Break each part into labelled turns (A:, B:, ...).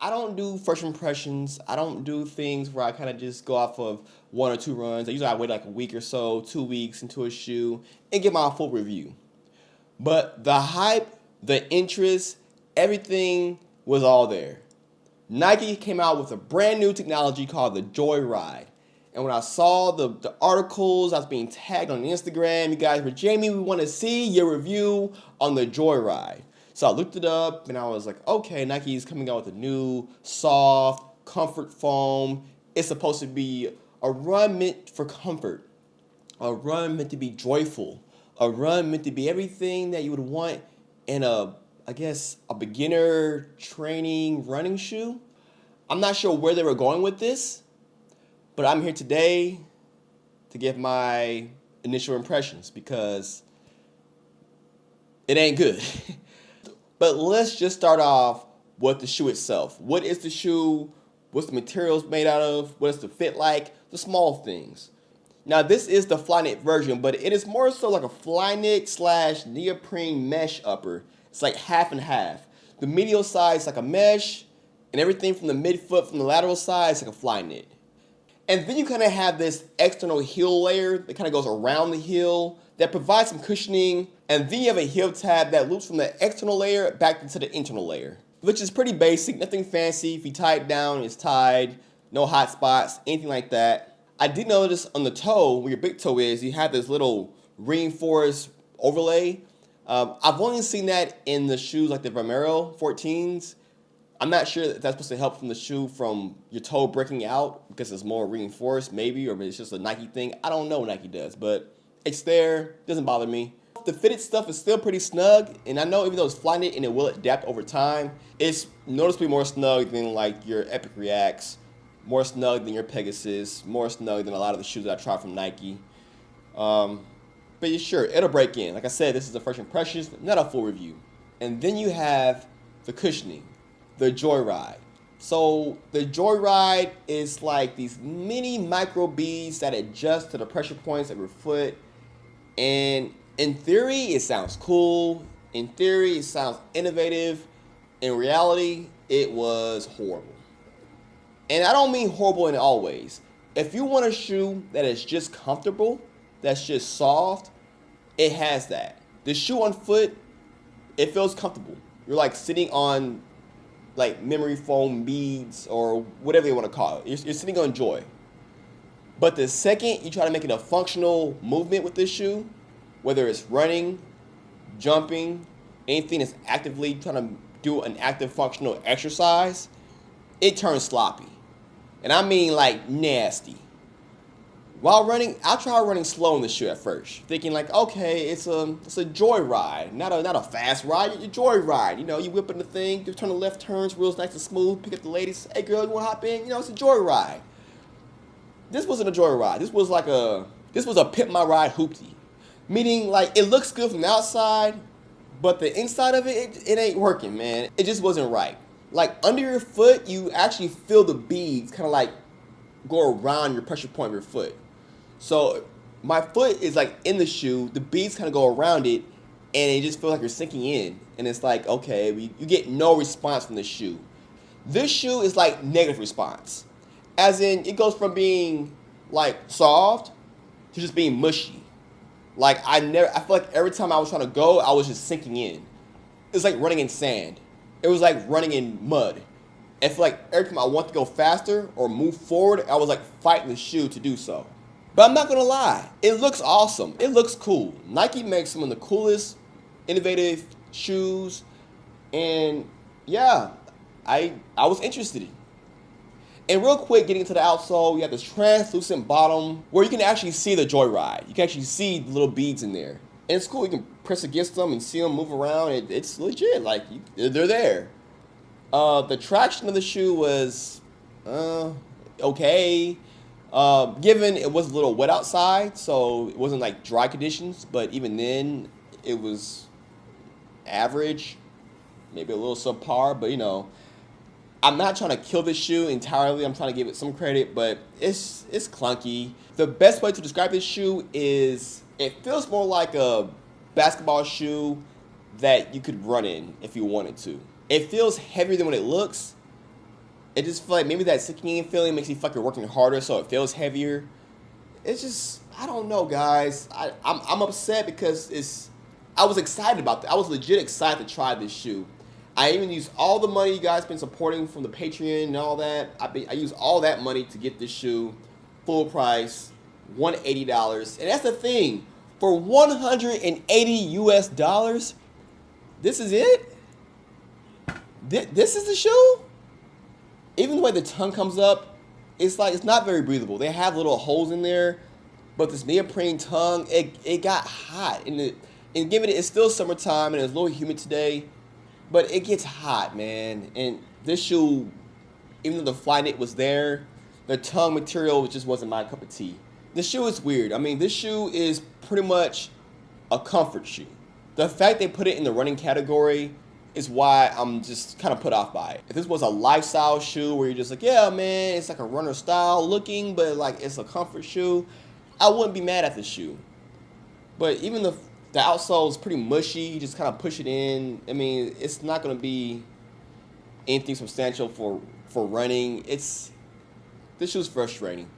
A: I don't do first impressions. I don't do things where I kind of just go off of 1 or 2 runs. Usually I wait like a week or so, 2 weeks into a shoe and get my full review. But the hype, the interest, everything was all there. Nike came out with a brand new technology called the Joyride. And when I saw the articles, I was being tagged on Instagram. You guys were, Jamie, we want to see your review on the Joyride. So I looked it up and I was like, okay, Nike's coming out with a new soft comfort foam. It's supposed to be a run meant for comfort, a run meant to be joyful, a run meant to be everything that you would want in a beginner training running shoe. I'm not sure where they were going with this, but I'm here today to give my initial impressions because it ain't good. But let's just start off with the shoe itself. What is the shoe? What's the materials made out of? What does the fit like? The small things. Now this is the Flyknit version, but it is more so like a Flyknit / neoprene mesh upper. It's like half and half. The medial side is like a mesh, and everything from the midfoot, from the lateral side, is like a Flyknit. And then you kind of have this external heel layer that kind of goes around the heel that provides some cushioning. And then you have a heel tab that loops from the external layer back into the internal layer, which is pretty basic, nothing fancy. If you tie it down, it's tied, no hot spots, anything like that. I did notice on the toe, where your big toe is, you have this little reinforced overlay. I've only seen that in the shoes like the Vomero 14s. I'm not sure if that's supposed to help from the shoe from your toe breaking out because it's more reinforced maybe, or it's just a Nike thing. I don't know what Nike does, but it's there, doesn't bother me. The fitted stuff is still pretty snug, and I know even though it's Flyknit and it will adapt over time, it's noticeably more snug than like your Epic Reacts, more snug than your Pegasus, more snug than a lot of the shoes that I tried from Nike. But yeah, sure, it'll break in. Like I said, this is the first impressions, not a full review. And then you have the cushioning, the Joyride. So the Joyride is like these mini micro beads that adjust to the pressure points of your foot. And in theory, it sounds cool. In theory, it sounds innovative. In reality, it was horrible. And I don't mean horrible in all ways. If you want a shoe that is just comfortable, that's just soft, it has that. The shoe on foot, it feels comfortable. You're like sitting on like memory foam beads or whatever you want to call it. You're sitting on Joy. But the second you try to make it a functional movement with this shoe, whether it's running, jumping, anything that's actively trying to do an active functional exercise, it turns sloppy. And I mean like nasty. While running, I tried running slow in the shoe at first, thinking like, okay, it's a Joyride, not a fast ride, it's a Joyride. You know, you whip in the thing, you turn the left turns, real nice and smooth, pick up the ladies, hey girl, you wanna hop in? You know, it's a Joyride. This wasn't a Joyride. This was a pimp my ride hoopty. Meaning like it looks good from the outside, but the inside of it ain't working, man. It just wasn't right. Like under your foot, you actually feel the beads kind of like go around your pressure point of your foot. So my foot is like in the shoe, the beads kind of go around it, and it just feels like you're sinking in. And it's like, okay, you get no response from the shoe. This shoe is like negative response. As in, it goes from being like soft to just being mushy. Like I feel like every time I was trying to go, I was just sinking in. It's like running in sand. It was like running in mud. I feel like every time I want to go faster or move forward, I was like fighting the shoe to do so. But I'm not gonna lie, it looks awesome. It looks cool. Nike makes some of the coolest, innovative shoes, and yeah, I was interested in. And real quick, getting into the outsole, you have this translucent bottom where you can actually see the Joyride. You can actually see the little beads in there. And it's cool, you can press against them and see them move around. It's legit, like they're there. The traction of the shoe was okay. Given it was a little wet outside, so it wasn't like dry conditions, but even then it was average, maybe a little subpar, but you know, I'm not trying to kill this shoe entirely. I'm trying to give it some credit, but it's clunky. The best way to describe this shoe is it feels more like a basketball shoe that you could run in if you wanted to. It feels heavier than what it looks, It just feel like maybe that sinking in feeling makes you feel like you're working harder, so it feels heavier. It's just, I don't know, guys. I'm upset because I was excited about that. I was legit excited to try this shoe. I even used all the money you guys been supporting from the Patreon and all that. I used all that money to get this shoe, full price, $180. And that's the thing, for 180 US dollars, this is it. This is the shoe. Even the way the tongue comes up, it's like it's not very breathable. They have little holes in there, but this neoprene tongue, it got hot. And given it's still summertime and it's a little humid today, but it gets hot, man. And this shoe, even though the Flyknit was there, the tongue material just wasn't my cup of tea. This shoe is weird. I mean, this shoe is pretty much a comfort shoe. The fact they put it in the running category is why I'm just kind of put off by it. If this was a lifestyle shoe where you're just like, yeah, man, it's like a runner style looking, but like it's a comfort shoe, I wouldn't be mad at this shoe. But even the outsole is pretty mushy. You just kind of push it in. I mean, it's not going to be anything substantial for running. This shoe's frustrating.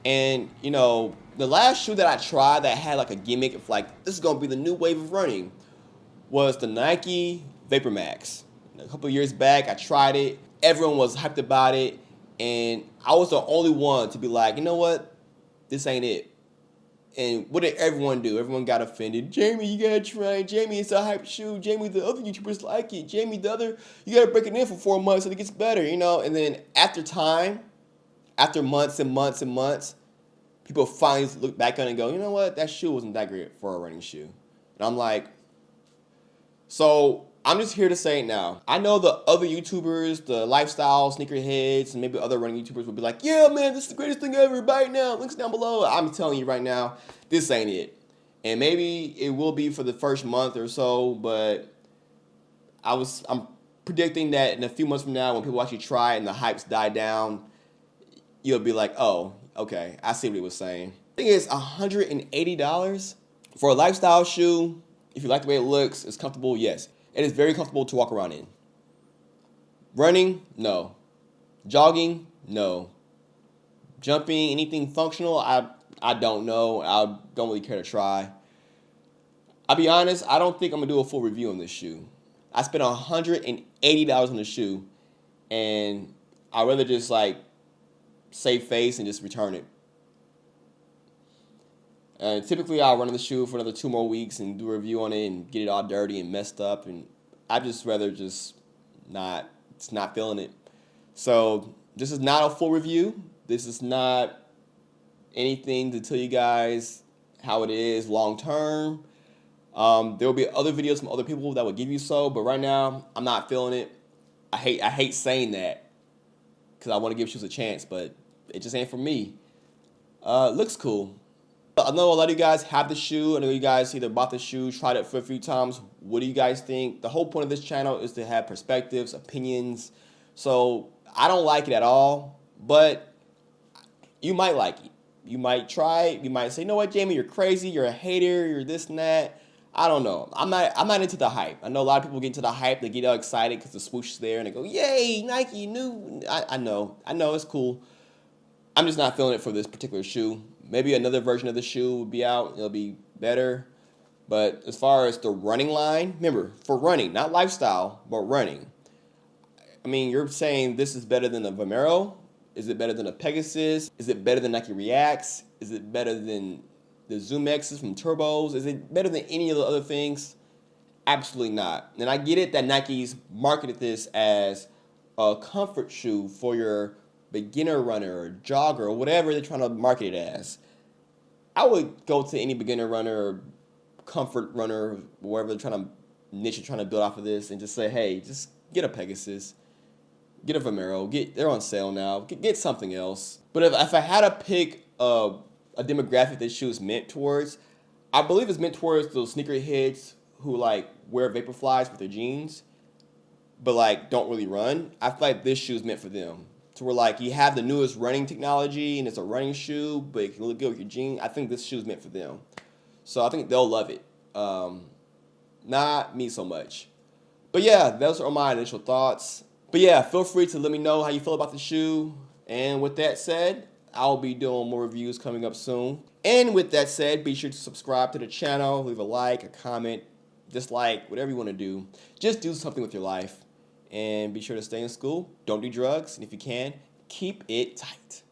A: And, you know, the last shoe that I tried that had like a gimmick of like, this is going to be the new wave of running, was the Nike Vapor Max. A couple of years back, I tried it. Everyone was hyped about it. And I was the only one to be like, you know what? This ain't it. And what did everyone do? Everyone got offended. Jamie, you gotta try it. Jamie, it's a hype shoe. Jamie, the other YouTubers like it. Jamie, you gotta break it in for 4 months so it gets better, you know? And then after time, after months and months and months, people finally look back on it and go, you know what? That shoe wasn't that great for a running shoe. And I'm like, so I'm just here to say it now. I know the other YouTubers, the lifestyle sneakerheads, and maybe other running YouTubers will be like, yeah, man, this is the greatest thing ever. Buy it now. Links down below. I'm telling you right now, this ain't it. And maybe it will be for the first month or so, but I'm predicting that in a few months from now, when people actually try it and the hypes die down, you'll be like, oh, okay, I see what he was saying. The thing is, $180 for a lifestyle shoe. If you like the way it looks, it's comfortable, yes. It is very comfortable to walk around in. Running, no. Jogging, no. Jumping, anything functional, I don't know. I don't really care to try. I'll be honest, I don't think I'm going to do a full review on this shoe. I spent $180 on the shoe, and I'd rather just like save face and just return it. Typically, I'll run on the shoe for another 2 more weeks and do a review on it and get it all dirty and messed up. And I'd just rather just not feeling it. So this is not a full review. This is not anything to tell you guys how it is long term. There will be other videos from other people that will give you so. But right now, I'm not feeling it. I hate saying that because I want to give shoes a chance, but it just ain't for me. Looks cool. I know a lot of you guys have the shoe. I know you guys either bought the shoe, tried it for a few times. What do you guys think? The whole point of this channel is to have perspectives, opinions. So I don't like it at all, but you might like it. You might try it. You might say, you know what, Jamie, you're crazy. You're a hater. You're this and that. I don't know. I'm not into the hype. I know a lot of people get into the hype. They get all excited because the swoosh is there and they go, yay, Nike, new. I know, it's cool. I'm just not feeling it for this particular shoe. Maybe another version of the shoe will be out. It'll be better. But as far as the running line, remember, for running, not lifestyle, but running. I mean, you're saying this is better than a Vomero? Is it better than a Pegasus? Is it better than Nike Reacts? Is it better than the Zoom X's from Turbos? Is it better than any of the other things? Absolutely not. And I get it that Nike's marketed this as a comfort shoe for your beginner runner or jogger or whatever they're trying to market it as. I would go to any beginner runner or comfort runner, wherever they're trying to niche, trying to build off of this, and just say, hey, just get a Pegasus, get a Vomero, they're on sale now, get something else. But if I had to pick a demographic this shoe is meant towards, I believe it's meant towards those sneakerheads who like wear Vaporflies with their jeans, but like don't really run. I feel like this shoe is meant for them. So we're like, you have the newest running technology and it's a running shoe, but it can look good with your jeans. I think this shoe is meant for them. So I think they'll love it. Not me so much. But yeah, those are my initial thoughts. But yeah, feel free to let me know how you feel about the shoe. And with that said, I'll be doing more reviews coming up soon. And with that said, be sure to subscribe to the channel, leave a like, a comment, dislike, whatever you want to do. Just do something with your life. And be sure to stay in school. Don't do drugs. And if you can, keep it tight.